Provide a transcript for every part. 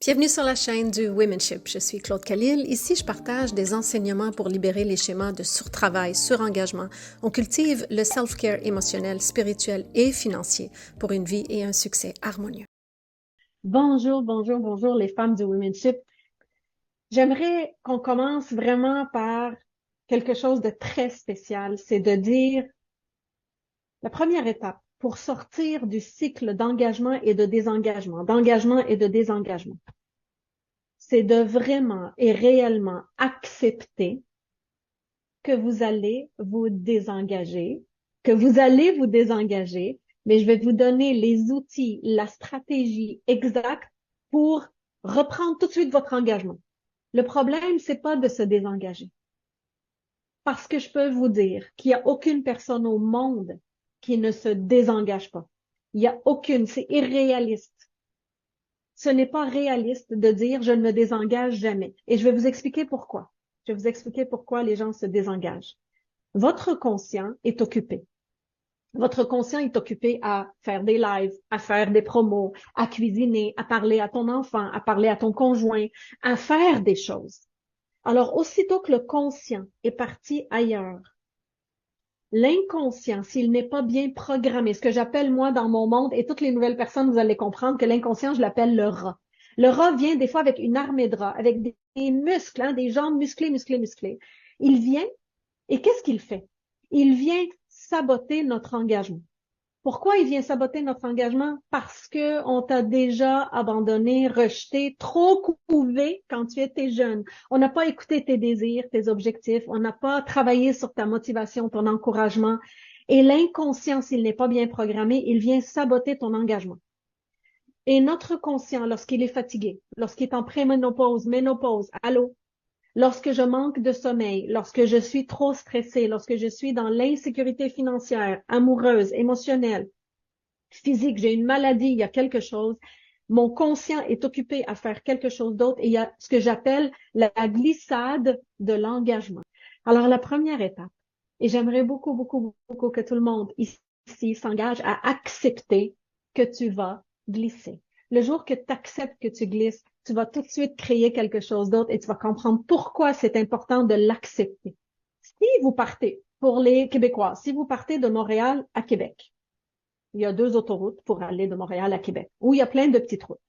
Bienvenue sur la chaîne du Womenship. Je suis Claude Khalil. Ici, je partage des enseignements pour libérer les schémas de surtravail, surengagement. On cultive le self-care émotionnel, spirituel et financier pour une vie et un succès harmonieux. Bonjour les femmes du Womenship. J'aimerais qu'on commence vraiment par quelque chose de très spécial. C'est de dire la première étape pour sortir du cycle d'engagement et de désengagement, c'est de vraiment et réellement accepter que vous allez vous désengager, mais je vais vous donner les outils, la stratégie exacte pour reprendre tout de suite votre engagement. Le problème, c'est pas de se désengager. Parce que je peux vous dire qu'il n'y a aucune personne au monde qui ne se désengage pas. Il n'y a aucune, c'est irréaliste. Ce n'est pas réaliste de dire je ne me désengage jamais. Et je vais vous expliquer pourquoi. Je vais vous expliquer pourquoi les gens se désengagent. Votre conscient est occupé. Votre conscient est occupé à faire des lives, à faire des promos, à cuisiner, à parler à ton enfant, à parler à ton conjoint, à faire des choses. Alors, aussitôt que le conscient est parti ailleurs, l'inconscient, s'il n'est pas bien programmé, ce que j'appelle moi dans mon monde, et toutes les nouvelles personnes, vous allez comprendre que l'inconscient, je l'appelle le rat. Le rat vient des fois avec une armée de rats, avec des muscles, hein, des jambes musclées. Il vient, et qu'est-ce qu'il fait? Il vient saboter notre engagement. Pourquoi il vient saboter notre engagement? Parce que on t'a déjà abandonné, rejeté, trop couvé quand tu étais jeune. On n'a pas écouté tes désirs, tes objectifs. On n'a pas travaillé sur ta motivation, ton encouragement. Et l'inconscient, s'il n'est pas bien programmé, il vient saboter ton engagement. Et notre conscient, lorsqu'il est fatigué, lorsqu'il est en préménopause, ménopause, allô, lorsque je manque de sommeil, lorsque je suis trop stressée, lorsque je suis dans l'insécurité financière, amoureuse, émotionnelle, physique, j'ai une maladie, il y a quelque chose, mon conscient est occupé à faire quelque chose d'autre et il y a ce que j'appelle la glissade de l'engagement. Alors, la première étape, et j'aimerais beaucoup que tout le monde ici s'engage à accepter que tu vas glisser. Le jour que tu acceptes que tu glisses, tu vas tout de suite créer quelque chose d'autre et tu vas comprendre pourquoi c'est important de l'accepter. Si vous partez, pour les Québécois, si vous partez de Montréal à Québec, il y a 2 autoroutes pour aller de Montréal à Québec, où il y a plein de petites routes.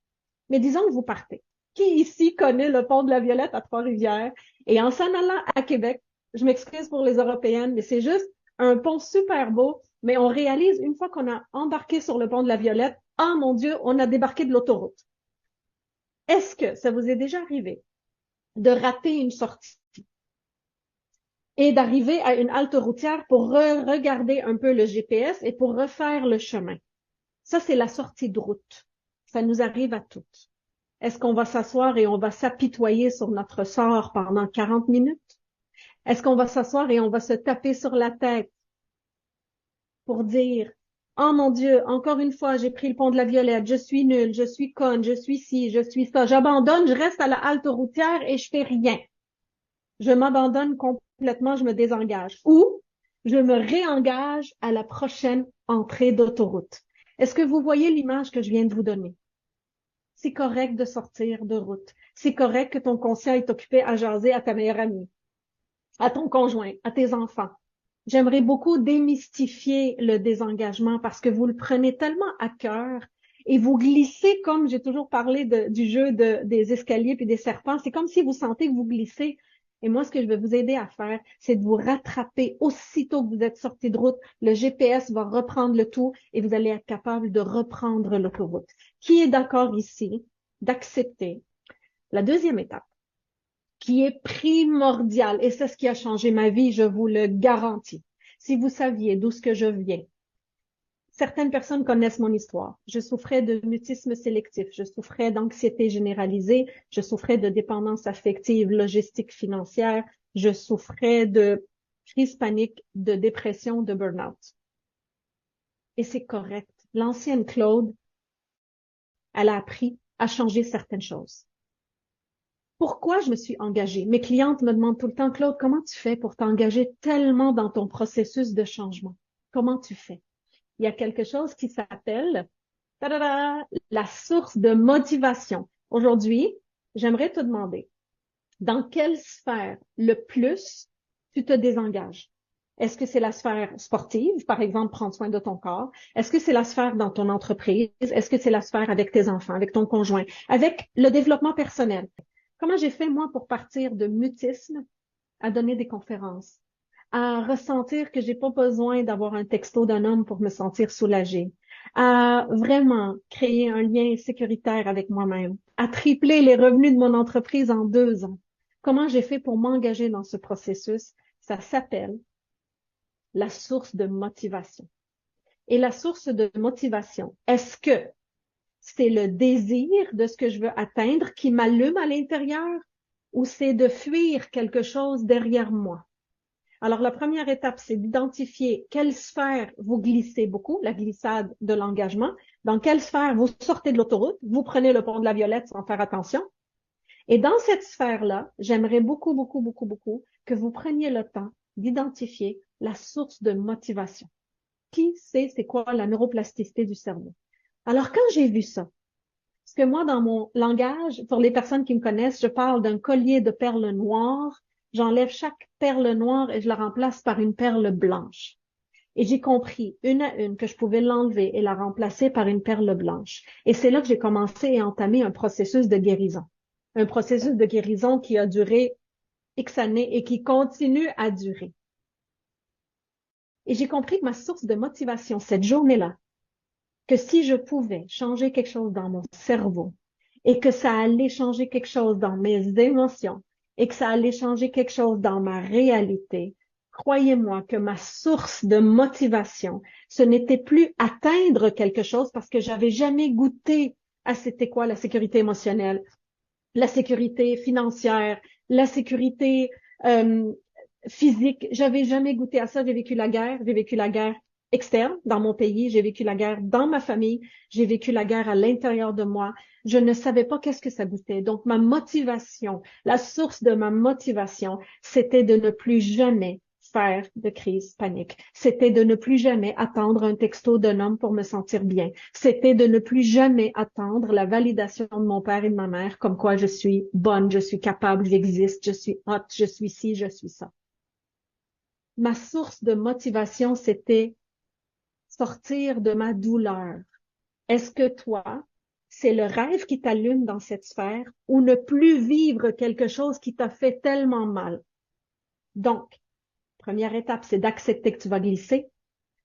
Mais disons que vous partez. Qui ici connaît le pont de la Violette à Trois-Rivières? Et en s'en allant à Québec, je m'excuse pour les Européennes, mais c'est juste un pont super beau, mais on réalise une fois qu'on a embarqué sur le pont de la Violette, ah mon Dieu, on a débarqué de l'autoroute. Est-ce que ça vous est déjà arrivé de rater une sortie et d'arriver à une halte routière pour regarder un peu le GPS et pour refaire le chemin? Ça, c'est la sortie de route. Ça nous arrive à toutes. Est-ce qu'on va s'asseoir et on va s'apitoyer sur notre sort pendant 40 minutes? Est-ce qu'on va s'asseoir et on va se taper sur la tête pour dire, oh mon Dieu, encore une fois, j'ai pris le pont de la Violette, je suis nulle, je suis conne, je suis ci, je suis ça, j'abandonne, je reste à la halte routière et je fais rien. Je m'abandonne complètement, je me désengage. Ou je me réengage à la prochaine entrée d'autoroute. Est-ce que vous voyez l'image que je viens de vous donner? C'est correct de sortir de route. C'est correct que ton conscient est occupé à jaser à ta meilleure amie, à ton conjoint, à tes enfants. J'aimerais beaucoup démystifier le désengagement parce que vous le prenez tellement à cœur et vous glissez comme j'ai toujours parlé du jeu des escaliers puis des serpents. C'est comme si vous sentez que vous glissez. Et moi, ce que je vais vous aider à faire, c'est de vous rattraper aussitôt que vous êtes sorti de route. Le GPS va reprendre le tout et vous allez être capable de reprendre l'autoroute. Qui est d'accord ici d'accepter la deuxième étape, qui est primordiale, et c'est ce qui a changé ma vie, je vous le garantis. Si vous saviez d'où ce que je viens, certaines personnes connaissent mon histoire. Je souffrais de mutisme sélectif, je souffrais d'anxiété généralisée, je souffrais de dépendance affective, logistique, financière, je souffrais de crise panique, de dépression, de burn-out. Et c'est correct. L'ancienne Claude, elle a appris à changer certaines choses. Pourquoi je me suis engagée? Mes clientes me demandent tout le temps, Claude, comment tu fais pour t'engager tellement dans ton processus de changement? Comment tu fais? Il y a quelque chose qui s'appelle la source de motivation. Aujourd'hui, j'aimerais te demander, dans quelle sphère le plus tu te désengages? Est-ce que c'est la sphère sportive, par exemple, prendre soin de ton corps? Est-ce que c'est la sphère dans ton entreprise? Est-ce que c'est la sphère avec tes enfants, avec ton conjoint, avec le développement personnel? Comment j'ai fait, moi, pour partir de mutisme à donner des conférences, à ressentir que j'ai pas besoin d'avoir un texto d'un homme pour me sentir soulagée, à vraiment créer un lien sécuritaire avec moi-même, à tripler les revenus de mon entreprise en 2 ans? Comment j'ai fait pour m'engager dans ce processus? Ça s'appelle la source de motivation. Et la source de motivation, est-ce que c'est le désir de ce que je veux atteindre qui m'allume à l'intérieur ou c'est de fuir quelque chose derrière moi? Alors, la première étape, c'est d'identifier quelle sphère vous glissez beaucoup, la glissade de l'engagement, dans quelle sphère vous sortez de l'autoroute, vous prenez le pont de la Violette sans faire attention. Et dans cette sphère-là, j'aimerais beaucoup, beaucoup, beaucoup, beaucoup que vous preniez le temps d'identifier la source de motivation. Qui sait c'est quoi la neuroplasticité du cerveau? Alors, quand j'ai vu ça, parce que moi, dans mon langage, pour les personnes qui me connaissent, je parle d'un collier de perles noires. J'enlève chaque perle noire et je la remplace par une perle blanche. Et j'ai compris une à une que je pouvais l'enlever et la remplacer par une perle blanche. Et c'est là que j'ai commencé et entamé un processus de guérison. Un processus de guérison qui a duré X années et qui continue à durer. Et j'ai compris que ma source de motivation cette journée-là, que si je pouvais changer quelque chose dans mon cerveau et que ça allait changer quelque chose dans mes émotions et que ça allait changer quelque chose dans ma réalité, croyez-moi que ma source de motivation, ce n'était plus atteindre quelque chose parce que j'avais jamais goûté à c'était quoi la sécurité émotionnelle, la sécurité financière, la sécurité euh, physique. J'avais jamais goûté à ça. J'ai vécu la guerre externe dans mon pays, j'ai vécu la guerre dans ma famille, j'ai vécu la guerre à l'intérieur de moi. Je ne savais pas qu'est-ce que ça goûtait. Donc, ma motivation, la source de ma motivation, c'était de ne plus jamais faire de crise panique. C'était de ne plus jamais attendre un texto d'un homme pour me sentir bien. C'était de ne plus jamais attendre la validation de mon père et de ma mère comme quoi je suis bonne, je suis capable, j'existe, je suis hot, je suis ci, je suis ça. Ma source de motivation, c'était sortir de ma douleur. Est-ce que toi, c'est le rêve qui t'allume dans cette sphère ou ne plus vivre quelque chose qui t'a fait tellement mal? Donc, première étape, c'est d'accepter que tu vas glisser.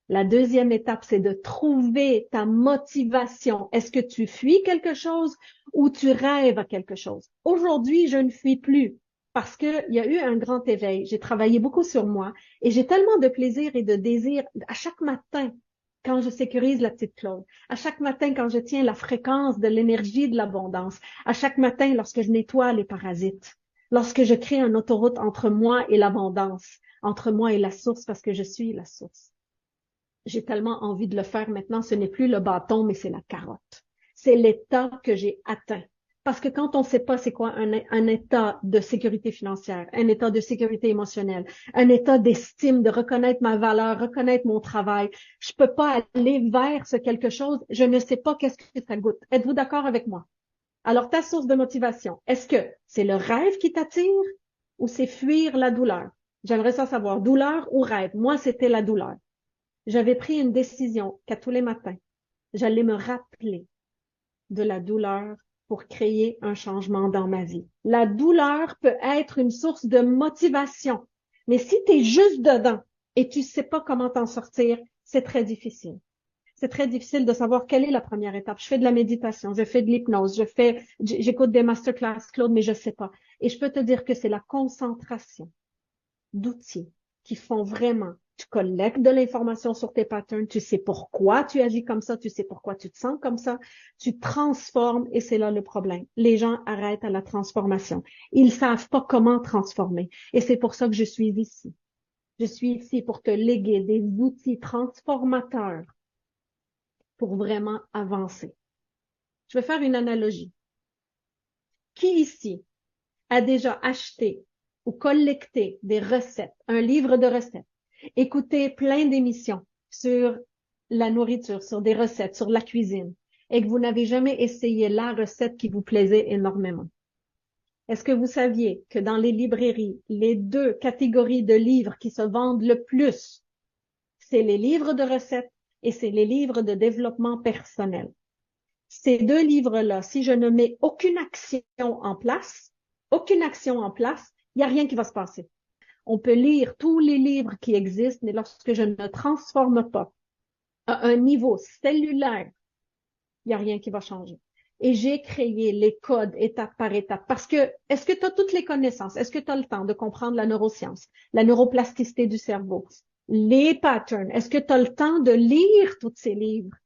La deuxième étape, c'est de trouver ta motivation. Est-ce que tu fuis quelque chose ou tu rêves à quelque chose? Aujourd'hui, je ne fuis plus parce qu'il y a eu un grand éveil. J'ai travaillé beaucoup sur moi et j'ai tellement de plaisir et de désir à chaque matin quand je sécurise la petite Claude, à chaque matin quand je tiens la fréquence de l'énergie de l'abondance, à chaque matin lorsque je nettoie les parasites, lorsque je crée une autoroute entre moi et l'abondance, entre moi et la source parce que je suis la source. J'ai tellement envie de le faire maintenant, ce n'est plus le bâton, mais c'est la carotte. C'est l'état que j'ai atteint. Parce que quand on ne sait pas c'est quoi un état de sécurité financière, un état de sécurité émotionnelle, un état d'estime, de reconnaître ma valeur, reconnaître mon travail, je peux pas aller vers ce quelque chose, je ne sais pas qu'est-ce que ça goûte. Êtes-vous d'accord avec moi? Alors, ta source de motivation, est-ce que c'est le rêve qui t'attire ou c'est fuir la douleur? J'aimerais ça savoir, douleur ou rêve? Moi, c'était la douleur. J'avais pris une décision qu'à tous les matins, j'allais me rappeler de la douleur pour créer un changement dans ma vie. La douleur peut être une source de motivation, mais si tu es juste dedans et tu sais pas comment t'en sortir, c'est très difficile. C'est très difficile de savoir quelle est la première étape. Je fais de la méditation, je fais de l'hypnose, j'écoute des masterclass, Claude, mais je sais pas. Et je peux te dire que c'est la concentration d'outils qui font vraiment. Tu collectes de l'information sur tes patterns, tu sais pourquoi tu agis comme ça, tu sais pourquoi tu te sens comme ça, tu transformes et c'est là le problème. Les gens arrêtent à la transformation. Ils savent pas comment transformer et c'est pour ça que je suis ici. Je suis ici pour te léguer des outils transformateurs pour vraiment avancer. Je vais faire une analogie. Qui ici a déjà acheté ou collecté des recettes, un livre de recettes, écouté plein d'émissions sur la nourriture, sur des recettes, sur la cuisine, et que vous n'avez jamais essayé la recette qui vous plaisait énormément? Est-ce que vous saviez que dans les librairies, les deux catégories de livres qui se vendent le plus, c'est les livres de recettes et c'est les livres de développement personnel? Ces deux livres-là, si je ne mets aucune action en place, il n'y a rien qui va se passer. On peut lire tous les livres qui existent, mais lorsque je ne transforme pas à un niveau cellulaire, il n'y a rien qui va changer. Et j'ai créé les codes étape par étape parce que, est-ce que tu as toutes les connaissances? Est-ce que tu as le temps de comprendre la neuroscience, la neuroplasticité du cerveau, les patterns? Est-ce que tu as le temps de lire tous ces livres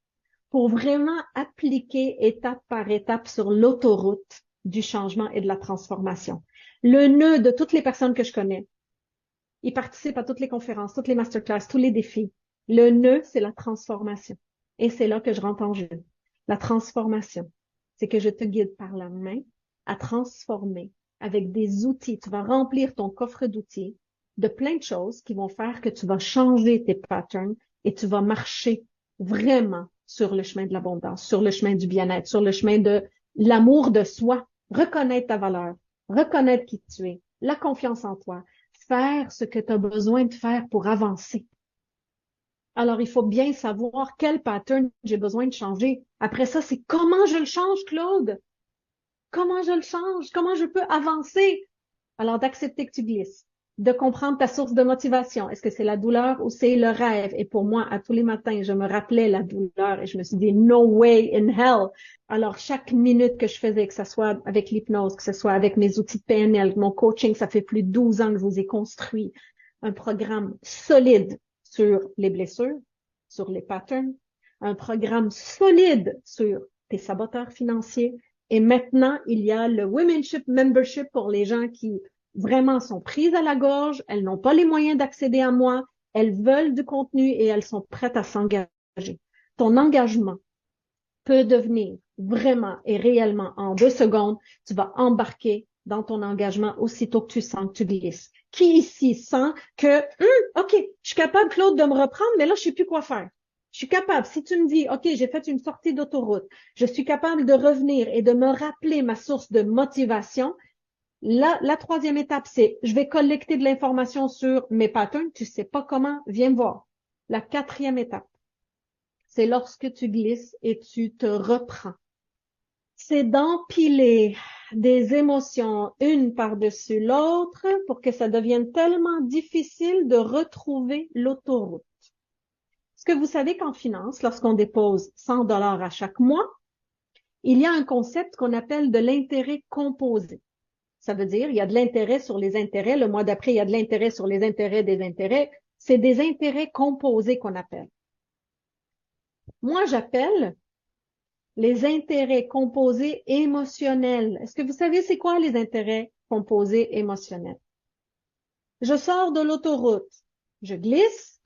pour vraiment appliquer étape par étape sur l'autoroute du changement et de la transformation? Le nœud de toutes les personnes que je connais, ils participent à toutes les conférences, toutes les masterclass, tous les défis. Le nœud, c'est la transformation. Et c'est là que je rentre en jeu. La transformation, c'est que je te guide par la main à transformer avec des outils. Tu vas remplir ton coffre d'outils de plein de choses qui vont faire que tu vas changer tes patterns et tu vas marcher vraiment sur le chemin de l'abondance, sur le chemin du bien-être, sur le chemin de l'amour de soi, reconnaître ta valeur, reconnaître qui tu es, la confiance en toi, faire ce que tu as besoin de faire pour avancer. Alors, il faut bien savoir quel pattern j'ai besoin de changer. Après ça, c'est comment je le change, Claude? Comment je le change? Comment je peux avancer? Alors, d'accepter que tu glisses, de comprendre ta source de motivation. Est-ce que c'est la douleur ou c'est le rêve? Et pour moi, à tous les matins, je me rappelais la douleur et je me suis dit, no way in hell. Alors, chaque minute que je faisais, que ce soit avec l'hypnose, que ce soit avec mes outils de PNL, mon coaching, ça fait plus de 12 ans que je vous ai construit un programme solide sur les blessures, sur les patterns, un programme solide sur tes saboteurs financiers. Et maintenant, il y a le Womenship Membership pour les gens qui vraiment sont prises à la gorge, elles n'ont pas les moyens d'accéder à moi, elles veulent du contenu et elles sont prêtes à s'engager. Ton engagement peut devenir vraiment et réellement en 2 secondes, tu vas embarquer dans ton engagement aussitôt que tu sens que tu glisses. Qui ici sent que, OK, je suis capable, Claude, de me reprendre, mais là, je sais plus quoi faire. Je suis capable. Si tu me dis, OK, j'ai fait une sortie d'autoroute, je suis capable de revenir et de me rappeler ma source de motivation. La troisième étape, c'est, je vais collecter de l'information sur mes patterns. Tu sais pas comment, viens me voir. La quatrième étape, c'est lorsque tu glisses et tu te reprends. C'est d'empiler des émotions une par-dessus l'autre pour que ça devienne tellement difficile de retrouver l'autoroute. Est-ce que vous savez qu'en finance, lorsqu'on dépose 100 $ à chaque mois, il y a un concept qu'on appelle de l'intérêt composé. Ça veut dire, il y a de l'intérêt sur les intérêts. Le mois d'après, il y a de l'intérêt sur les intérêts des intérêts. C'est des intérêts composés qu'on appelle. Moi, j'appelle les intérêts composés émotionnels. Est-ce que vous savez c'est quoi les intérêts composés émotionnels? Je sors de l'autoroute, je glisse,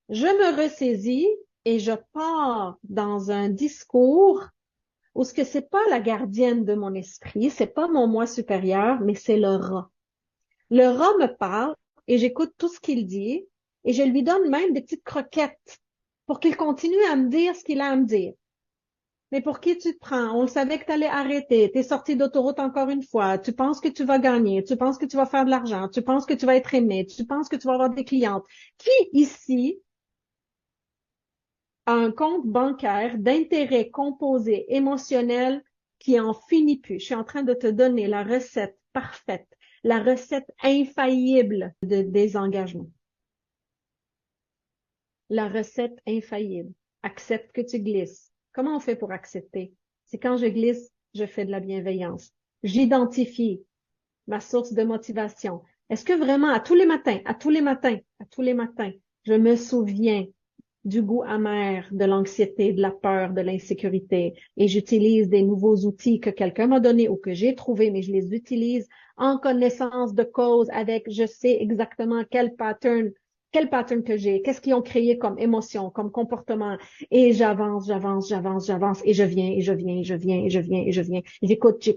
je me ressaisis et je pars dans un discours où ce que c'est pas la gardienne de mon esprit, c'est pas mon moi supérieur, mais c'est le rat. Le rat me parle et j'écoute tout ce qu'il dit et je lui donne même des petites croquettes pour qu'il continue à me dire ce qu'il a à me dire. Mais pour qui tu te prends? On le savait que tu allais arrêter. Tu es sorti d'autoroute encore une fois. Tu penses que tu vas gagner. Tu penses que tu vas faire de l'argent. Tu penses que tu vas être aimé. Tu penses que tu vas avoir des clientes. Qui ici a un compte bancaire d'intérêt composé émotionnel qui en finit plus? Je suis en train de te donner la recette parfaite, la recette infaillible de désengagement. La recette infaillible. Accepte que tu glisses. Comment on fait pour accepter? C'est quand je glisse, je fais de la bienveillance. J'identifie ma source de motivation. Est-ce que vraiment, à tous les matins, je me souviens du goût amer, de l'anxiété, de la peur, de l'insécurité, et j'utilise des nouveaux outils que quelqu'un m'a donnés ou que j'ai trouvés, mais je les utilise en connaissance de cause avec, je sais exactement quel pattern que j'ai, qu'est-ce qu'ils ont créé comme émotion, comme comportement, et j'avance, et je viens. J'écoute,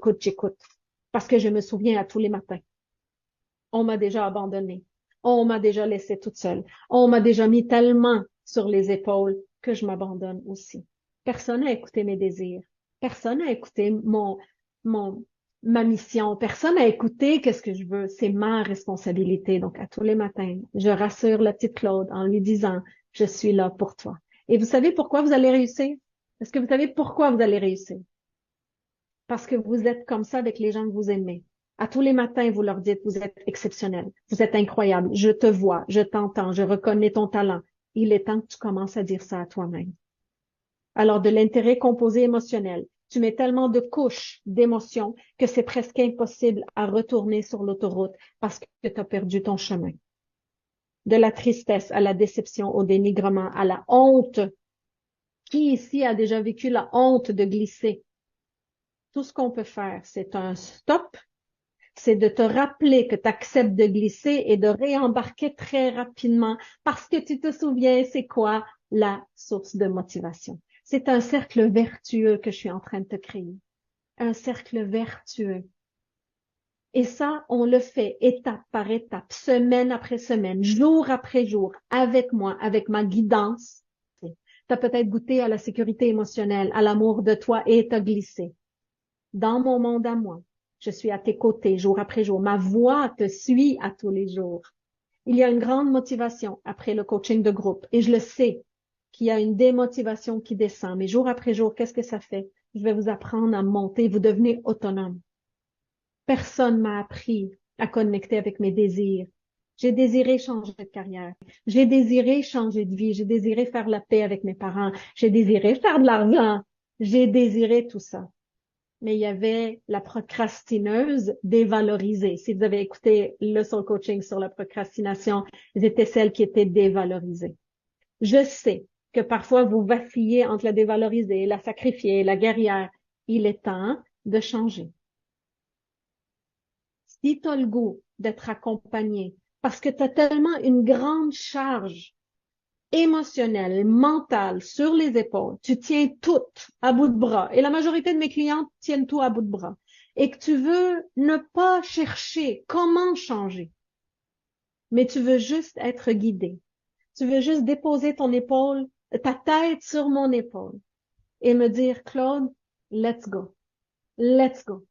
parce que je me souviens à tous les matins. On m'a déjà abandonné. On m'a déjà laissé toute seule. On m'a déjà mis tellement sur les épaules que je m'abandonne aussi. Personne n'a écouté mes désirs. Personne n'a écouté ma mission. Personne n'a écouté qu'est-ce que je veux. C'est ma responsabilité. Donc, à tous les matins, je rassure la petite Claude en lui disant, je suis là pour toi. Et vous savez pourquoi vous allez réussir? Est-ce que vous savez pourquoi vous allez réussir? Parce que vous êtes comme ça avec les gens que vous aimez. À tous les matins, vous leur dites, vous êtes exceptionnel, vous êtes incroyable, je te vois, je t'entends, je reconnais ton talent. Il est temps que tu commences à dire ça à toi-même. Alors, de l'intérêt composé émotionnel, tu mets tellement de couches d'émotions que c'est presque impossible à retourner sur l'autoroute parce que tu as perdu ton chemin. De la tristesse à la déception, au dénigrement, à la honte. Qui ici a déjà vécu la honte de glisser? Tout ce qu'on peut faire, c'est un stop, c'est de te rappeler que tu acceptes de glisser et de réembarquer très rapidement parce que tu te souviens, c'est quoi la source de motivation. C'est un cercle vertueux que je suis en train de te créer. Un cercle vertueux. Et ça, on le fait étape par étape, semaine après semaine, jour après jour, avec moi, avec ma guidance. Tu as peut-être goûté à la sécurité émotionnelle, à l'amour de toi et t'as glissé. Dans mon monde à moi, je suis à tes côtés jour après jour. Ma voix te suit à tous les jours. Il y a une grande motivation après le coaching de groupe et je le sais qu'il y a une démotivation qui descend. Mais jour après jour, qu'est-ce que ça fait? Je vais vous apprendre à monter. Vous devenez autonome. Personne m'a appris à connecter avec mes désirs. J'ai désiré changer de carrière. J'ai désiré changer de vie. J'ai désiré faire la paix avec mes parents. J'ai désiré faire de l'argent. J'ai désiré tout ça. Mais il y avait la procrastineuse dévalorisée. Si vous avez écouté le soul coaching sur la procrastination, c'était celle qui était dévalorisée. Je sais que parfois vous vacillez entre la dévalorisée, la sacrifiée, la guerrière. Il est temps de changer. Si tu as le goût d'être accompagné, parce que tu as tellement une grande charge émotionnelle, mentale sur les épaules, tu tiens tout à bout de bras, et la majorité de mes clientes tiennent tout à bout de bras, et que tu veux ne pas chercher comment changer, mais tu veux juste être guidé. Tu veux juste déposer ton épaule, ta tête sur mon épaule, et me dire, Claude, let's go. Let's go.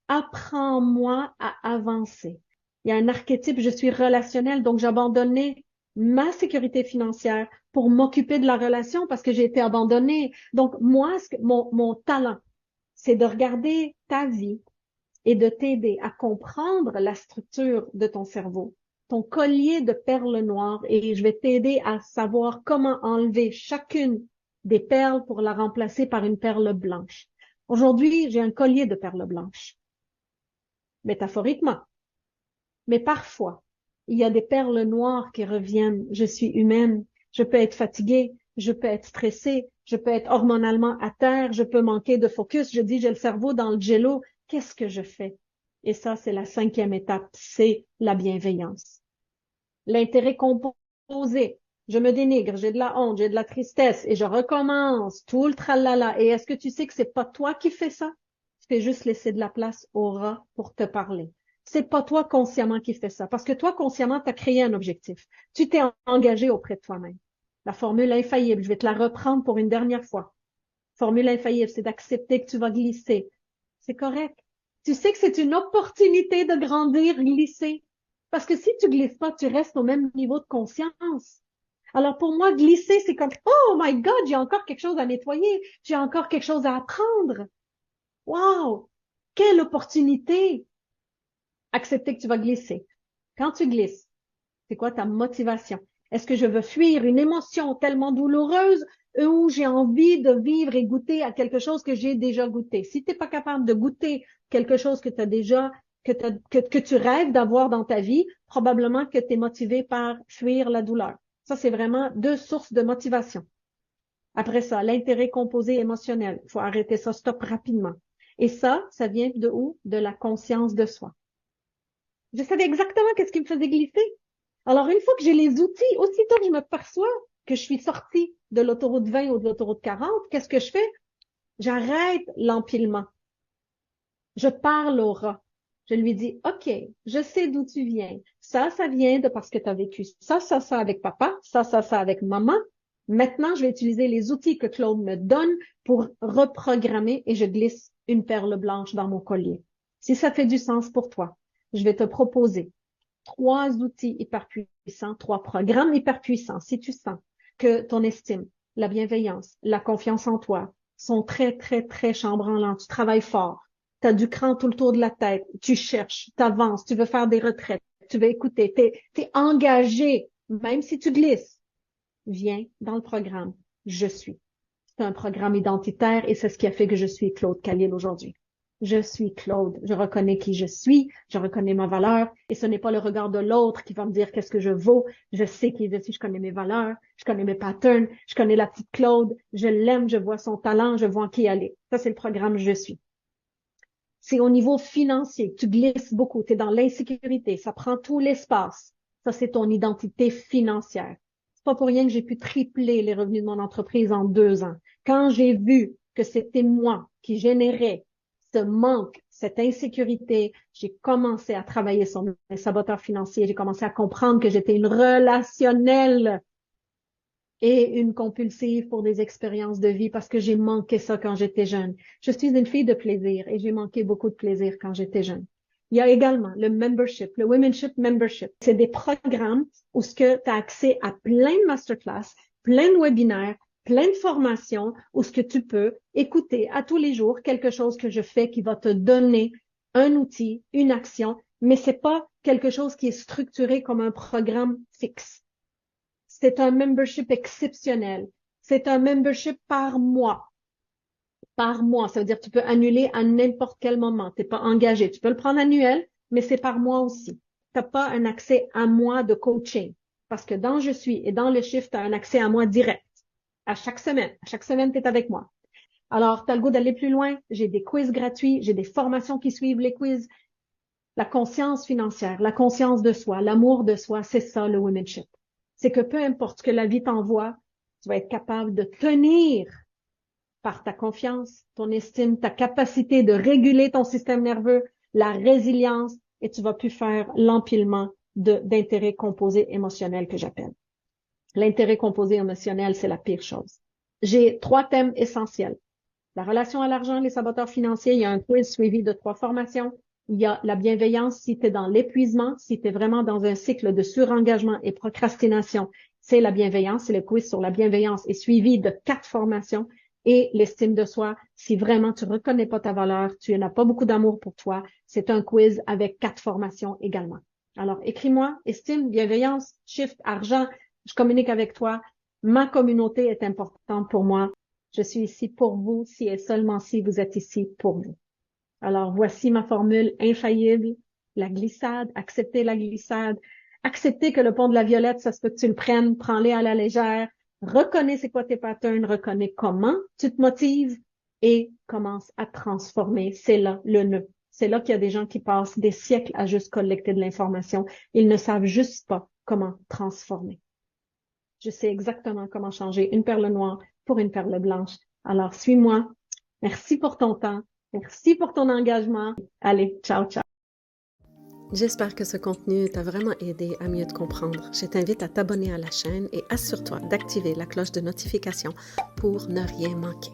Apprends-moi à avancer. Il y a un archétype, je suis relationnelle, donc j'abandonnais ma sécurité financière pour m'occuper de la relation parce que j'ai été abandonnée. Donc, moi, mon talent, c'est de regarder ta vie et de t'aider à comprendre la structure de ton cerveau, ton collier de perles noires, et je vais t'aider à savoir comment enlever chacune des perles pour la remplacer par une perle blanche. Aujourd'hui, j'ai un collier de perles blanches, métaphoriquement. Mais parfois, il y a des perles noires qui reviennent. Je suis humaine. Je peux être fatiguée. Je peux être stressée. Je peux être hormonalement à terre. Je peux manquer de focus. Je dis, j'ai le cerveau dans le jello. Qu'est-ce que je fais? Et ça, c'est la 5e étape. C'est la bienveillance. L'intérêt composé. Je me dénigre. J'ai de la honte. J'ai de la tristesse. Et je recommence tout le tralala. Et est-ce que tu sais que c'est pas toi qui fais ça? Tu fais juste laisser de la place au rat pour te parler. C'est pas toi consciemment qui fais ça. Parce que toi, consciemment, tu as créé un objectif. Tu t'es engagé auprès de toi-même. La formule infaillible, je vais te la reprendre pour une dernière fois. Formule infaillible, c'est d'accepter que tu vas glisser. C'est correct. Tu sais que c'est une opportunité de grandir, glisser. Parce que si tu glisses pas, tu restes au même niveau de conscience. Alors pour moi, glisser, c'est comme, oh my God, j'ai encore quelque chose à nettoyer. J'ai encore quelque chose à apprendre. Wow! Quelle opportunité! Accepter que tu vas glisser. Quand tu glisses, c'est quoi ta motivation? Est-ce que je veux fuir une émotion tellement douloureuse ou j'ai envie de vivre et goûter à quelque chose que j'ai déjà goûté? Si tu n'es pas capable de goûter quelque chose que tu as déjà, que tu rêves d'avoir dans ta vie, probablement que tu es motivé par fuir la douleur. Ça, c'est vraiment 2 sources de motivation. Après ça, l'intérêt composé émotionnel. Il faut arrêter ça, stop rapidement. Et ça vient de où? De la conscience de soi. Je savais exactement qu'est-ce qui me faisait glisser. Alors, une fois que j'ai les outils, aussitôt que je me perçois que je suis sortie de l'autoroute 20 ou de l'autoroute 40, qu'est-ce que je fais? J'arrête l'empilement. Je parle au rat. Je lui dis, OK, je sais d'où tu viens. Ça vient de parce que tu as vécu ça avec papa, ça avec maman. Maintenant, je vais utiliser les outils que Claude me donne pour reprogrammer et je glisse une perle blanche dans mon collier. Si ça fait du sens pour toi, je vais te proposer 3 outils hyper puissants, 3 programmes hyper puissants. Si tu sens que ton estime, la bienveillance, la confiance en toi sont très, très, très chambranlants, tu travailles fort, tu as du cran tout le tour de la tête, tu cherches, tu avances, tu veux faire des retraites, tu veux écouter, tu es engagé, même si tu glisses, viens dans le programme Je suis. C'est un programme identitaire et c'est ce qui a fait que je suis Claude Khalil aujourd'hui. Je suis Claude. Je reconnais qui je reconnais ma valeur et ce n'est pas le regard de l'autre qui va me dire qu'est-ce que je vaux. Je sais qui je suis, je connais mes valeurs, je connais mes patterns, je connais la petite Claude, je l'aime, je vois son talent, je vois en qui elle est. Ça, c'est le programme Je suis. C'est au niveau financier, tu glisses beaucoup, tu es dans l'insécurité, ça prend tout l'espace. Ça, c'est ton identité financière. C'est pas pour rien que j'ai pu tripler les revenus de mon entreprise en 2 ans. Quand j'ai vu que c'était moi qui générais ce manque, cette insécurité, j'ai commencé à travailler sur mes saboteurs financiers, j'ai commencé à comprendre que j'étais une relationnelle et une compulsive pour des expériences de vie parce que j'ai manqué ça quand j'étais jeune. Je suis une fille de plaisir et j'ai manqué beaucoup de plaisir quand j'étais jeune. Il y a également le membership, le Womenship Membership. C'est des programmes où tu as accès à plein de masterclass, plein de webinaires, plein de formations où ce que tu peux écouter à tous les jours quelque chose que je fais qui va te donner un outil, une action, mais c'est pas quelque chose qui est structuré comme un programme fixe. C'est un membership exceptionnel. C'est un membership par mois. Par mois, ça veut dire que tu peux annuler à n'importe quel moment. Tu n'es pas engagé. Tu peux le prendre annuel, mais c'est par mois aussi. Tu n'as pas un accès à moi de coaching. Parce que dans Je suis et dans le chiffre, tu as un accès à moi direct. À chaque semaine. À chaque semaine, tu es avec moi. Alors, tu as le goût d'aller plus loin. J'ai des quiz gratuits. J'ai des formations qui suivent les quiz. La conscience financière, la conscience de soi, l'amour de soi, c'est ça le womenship. C'est que peu importe ce que la vie t'envoie, tu vas être capable de tenir par ta confiance, ton estime, ta capacité de réguler ton système nerveux, la résilience, et tu vas plus faire l'empilement d'intérêts composés émotionnels que j'appelle. L'intérêt composé émotionnel, c'est la pire chose. J'ai 3 thèmes essentiels. La relation à l'argent, les saboteurs financiers, il y a un quiz suivi de 3 formations. Il y a la bienveillance si tu es dans l'épuisement, si tu es vraiment dans un cycle de surengagement et procrastination, c'est la bienveillance, c'est le quiz sur la bienveillance et suivi de 4 formations. Et l'estime de soi, si vraiment tu reconnais pas ta valeur, tu n'as pas beaucoup d'amour pour toi, c'est un quiz avec 4 formations également. Alors, écris-moi, estime, bienveillance, shift, argent, je communique avec toi. Ma communauté est importante pour moi. Je suis ici pour vous, si et seulement si vous êtes ici pour vous. Alors, voici ma formule infaillible, la glissade, accepter la glissade, accepter que le pont de la Violette, ça se peut que tu le prennes, prends-les à la légère, reconnais c'est quoi tes patterns, reconnais comment tu te motives et commence à transformer. C'est là le nœud. C'est là qu'il y a des gens qui passent des siècles à juste collecter de l'information. Ils ne savent juste pas comment transformer. Je sais exactement comment changer une perle noire pour une perle blanche. Alors, suis-moi. Merci pour ton temps. Merci pour ton engagement. Allez, ciao, ciao. J'espère que ce contenu t'a vraiment aidé à mieux te comprendre. Je t'invite à t'abonner à la chaîne et assure-toi d'activer la cloche de notification pour ne rien manquer.